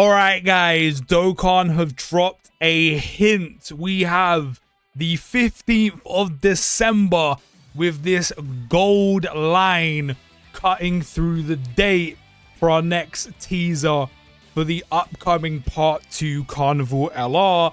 Alright guys, Dokkan have dropped a hint. We have the 15th of December with this gold line cutting through the date for our next teaser for the upcoming Part 2 Carnival LR.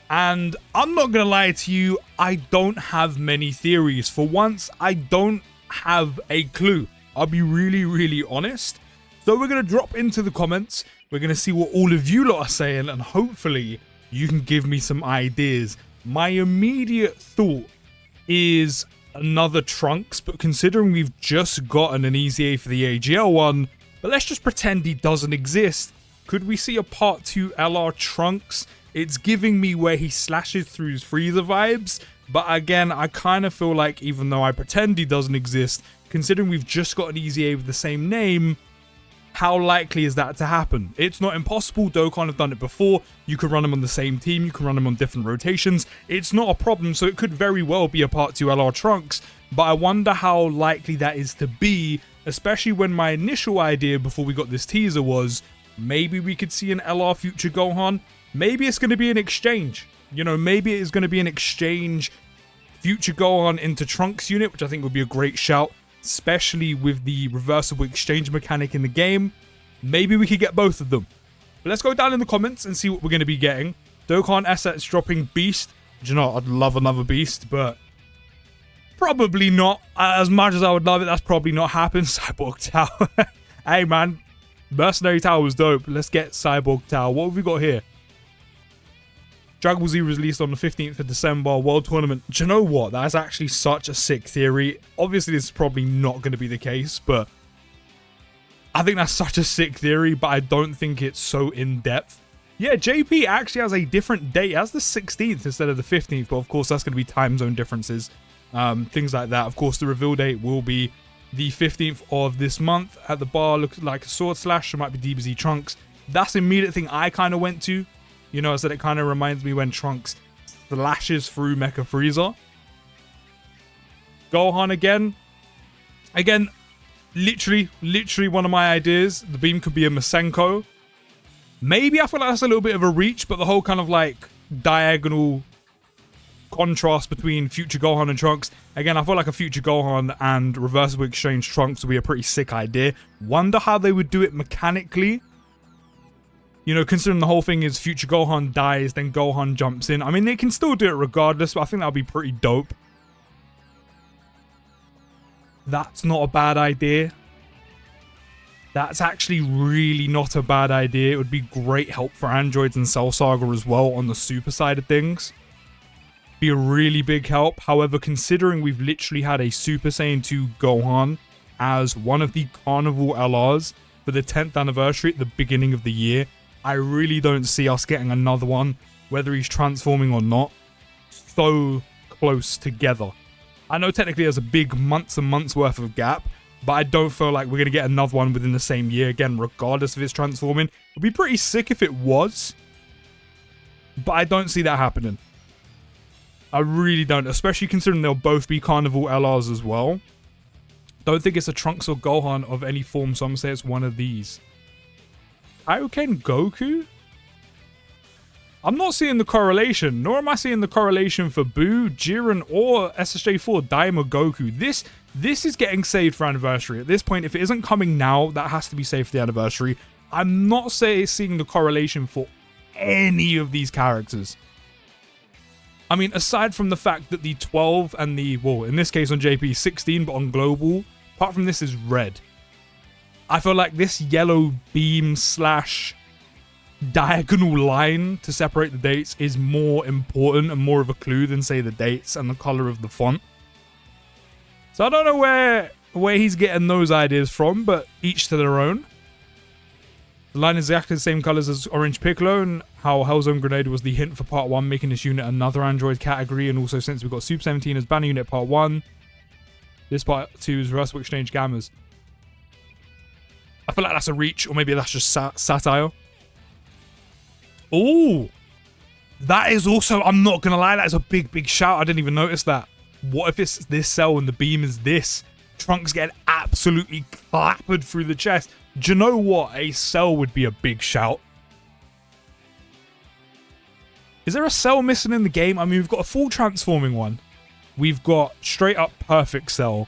And I'm not gonna lie to you, I don't have many theories. For once, I don't have a clue. I'll be really honest. So we're gonna drop into the comments. We're going to see what all of you lot are saying, and hopefully you can give me some ideas. My immediate thought is another Trunks, but considering we've just gotten an EZA for the AGL one, but let's just pretend he doesn't exist. Could we see a Part 2 LR Trunks? It's giving me where he slashes through his Frieza vibes, but again, I kind of feel like even though I pretend he doesn't exist, considering we've just got an EZA with the same name, how likely is that to happen? It's not impossible. Dokkan have done it before. You can run them on the same team. You can run them on different rotations. It's not a problem, so it could very well be a Part 2 LR Trunks, but I wonder how likely that is to be, especially when my initial idea before we got this teaser was maybe we could see an LR Future Gohan. Maybe it's going to be an exchange. You know, maybe it is going to be an exchange Future Gohan into Trunks unit, which I think would be a great shout, especially with the reversible exchange mechanic in the game. Maybe we could get both of them. But let's go down in the comments and see what we're going to be getting. Dokkan assets dropping Beast. Do you know, I'd love another Beast, but probably not. As much as I would love it, that's probably not happening. Cyborg Tower. Hey man, Mercenary Tower was dope. Let's get Cyborg Tower. What have we got here? Dragon Ball Z was released on the 15th of December, World Tournament. Do you know what? That's actually such a sick theory. Obviously, this is probably not going to be the case, but I think that's such a sick theory, but I don't think it's so in-depth. Yeah, JP actually has a different date. It has the 16th instead of the 15th, but of course, that's going to be time zone differences, things like that. Of course, the reveal date will be the 15th of this month. At the bar, looks like a Sword Slash. It might be DBZ Trunks. That's the immediate thing I kind of went to. You know, I said it kind of reminds me when Trunks slashes through Mecha Frieza. Gohan again. Again, literally one of my ideas. The beam could be a Masenko. Maybe I feel like that's a little bit of a reach, but the whole kind of like diagonal contrast between Future Gohan and Trunks. Again, I feel like a Future Gohan and reversible exchange Trunks would be a pretty sick idea. Wonder how they would do it mechanically. You know, considering the whole thing is Future Gohan dies, then Gohan jumps in. I mean, they can still do it regardless, but I think that would be pretty dope. That's not a bad idea. That's actually really not a bad idea. It would be great help for androids and Cell Saga as well on the super side of things. Be a really big help. However, considering we've literally had a Super Saiyan 2 Gohan as one of the Carnival LRs for the 10th anniversary at the beginning of the year, I really don't see us getting another one, whether he's transforming or not, so close together. I know technically there's a big months and months worth of gap, but I don't feel like we're going to get another one within the same year, again, regardless of its transforming. It would be pretty sick if it was, but I don't see that happening. I really don't, especially considering they'll both be Carnival LRs as well. Don't think it's a Trunks or Gohan of any form, so I'm going to say it's one of these. Kaioken Goku? I'm not seeing the correlation, nor am I seeing the correlation for Buu, Jiren, or SSJ4 Daima Goku. This is getting saved for anniversary. At this point, if it isn't coming now, that has to be saved for the anniversary. I'm not seeing the correlation for any of these characters. I mean, aside from the fact that the 12 and the, well, in this case on JP, 16, but on Global, apart from this is red. I feel like this yellow beam slash diagonal line to separate the dates is more important and more of a clue than, say, the dates and the color of the font. So I don't know where he's getting those ideas from, but each to their own. The line is exactly the same colors as Orange Piccolo, and how Hellzone Grenade was the hint for Part 1, making this unit another Android category, and also since we've got Super 17 as Banner Unit Part 1, this Part 2 is Reversible Exchange Gammas. I feel like that's a reach, or maybe that's just satire. Oh, that is also, I'm not going to lie, that is a big shout. I didn't even notice that. What if it's this cell and the beam is this? Trunks getting absolutely clappered through the chest. Do you know what? A cell would be a big shout. Is there a cell missing in the game? I mean, we've got a full transforming one. We've got straight up perfect cell.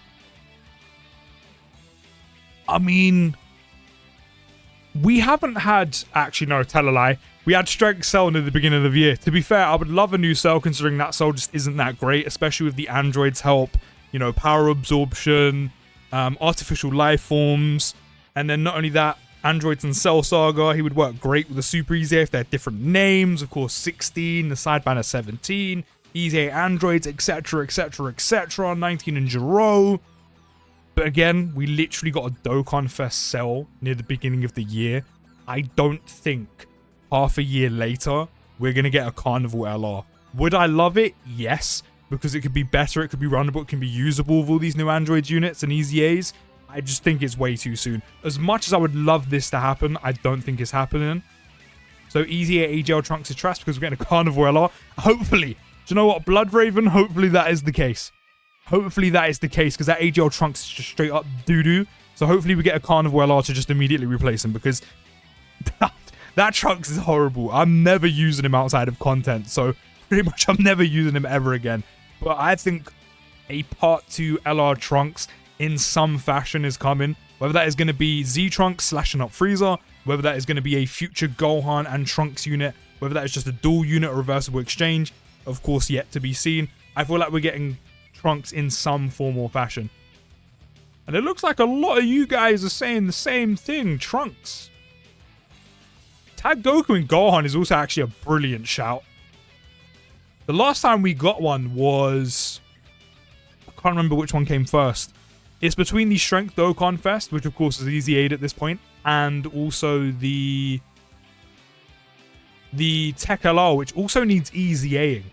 I mean, we haven't had... Actually, no, tell a lie. We had strength cell near the beginning of the year. To be fair, I would love a new cell considering that cell just isn't that great, especially with the androids' help. You know, power absorption, artificial life forms, and then not only that, androids and Cell Saga, he would work great with the Super Easy if they had different names. Of course, 16, the side banner 17, Easy androids, etc, etc, etc, 19 and Jiro. But again, we literally got a Dokkan Fest cell near the beginning of the year. I don't think half a year later, we're going to get a Carnival LR. Would I love it? Yes, because it could be better, it could be runnable, it can be usable with all these new androids units and Easy A's. I just think it's way too soon. As much as I would love this to happen, I don't think it's happening. So Easy A AGL Trunks is trash because we're getting a Carnival LR. Hopefully. Do you know what? Blood Raven, hopefully that is the case. Hopefully that is the case because that AGL Trunks is just straight up doo-doo. So hopefully we get a Carnival LR to just immediately replace him because that Trunks is horrible. I'm never using him outside of content. So pretty much I'm never using him ever again. But I think a Part 2 LR Trunks in some fashion is coming. Whether that is going to be Z Trunks slashing up Frieza, whether that is going to be a future Gohan and Trunks unit, whether that is just a dual unit or reversible exchange, of course yet to be seen. I feel like we're getting Trunks in some form or fashion. And it looks like a lot of you guys are saying the same thing, Trunks. Tag Goku and Gohan is also actually a brilliant shout. The last time we got one was... I can't remember which one came first. It's between the Strength Dokkan Fest, which of course is Easy Aid at this point, and also the Tech LR, which also needs Easy Aing,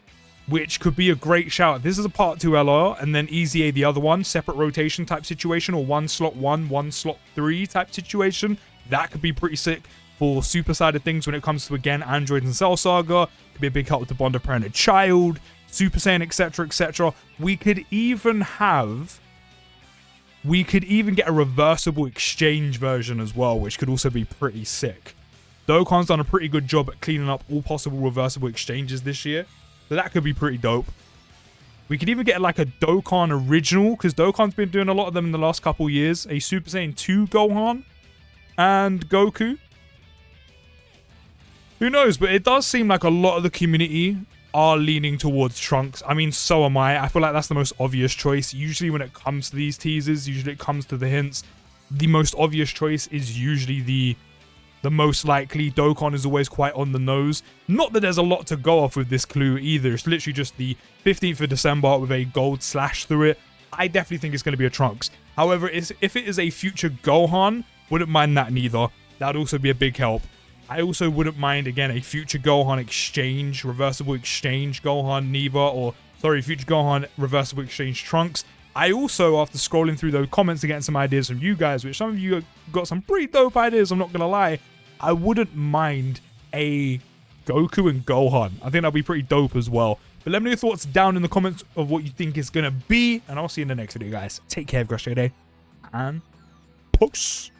which could be a great shout. This is a Part 2 LR, and then Easy A the other one, separate rotation type situation, or 1 slot 1, 1 slot 3 type situation. That could be pretty sick for super side of things when it comes to, again, Android and Cell Saga. Could be a big help with the bond of parent and child, Super Saiyan, etc, etc. We could even get a reversible exchange version as well, which could also be pretty sick. Dokkan's done a pretty good job at cleaning up all possible reversible exchanges this year, so that could be pretty dope. We could even get like a Dokkan original, because Dokkan's been doing a lot of them in the last couple years. A Super Saiyan 2 Gohan and Goku. Who knows, but it does seem like a lot of the community are leaning towards Trunks. I mean, so am I. I feel like that's the most obvious choice. Usually when it comes to these teasers, usually it comes to the hints, the most obvious choice is usually the most likely. Dokkan is always quite on the nose. Not that there's a lot to go off with this clue either. It's literally just the 15th of December with a gold slash through it. I definitely think it's going to be a Trunks. However, if it is a future Gohan, wouldn't mind that neither. That'd also be a big help. I also wouldn't mind, again, a future Gohan exchange, reversible exchange Gohan Neva, or, sorry, future Gohan reversible exchange Trunks. I also, after scrolling through those comments and getting some ideas from you guys, which some of you got some pretty dope ideas, I'm not going to lie, I wouldn't mind a Goku and Gohan. I think that'd be pretty dope as well. But let me know your thoughts down in the comments of what you think it's going to be, and I'll see you in the next video, guys. Take care, have a great day, and peace.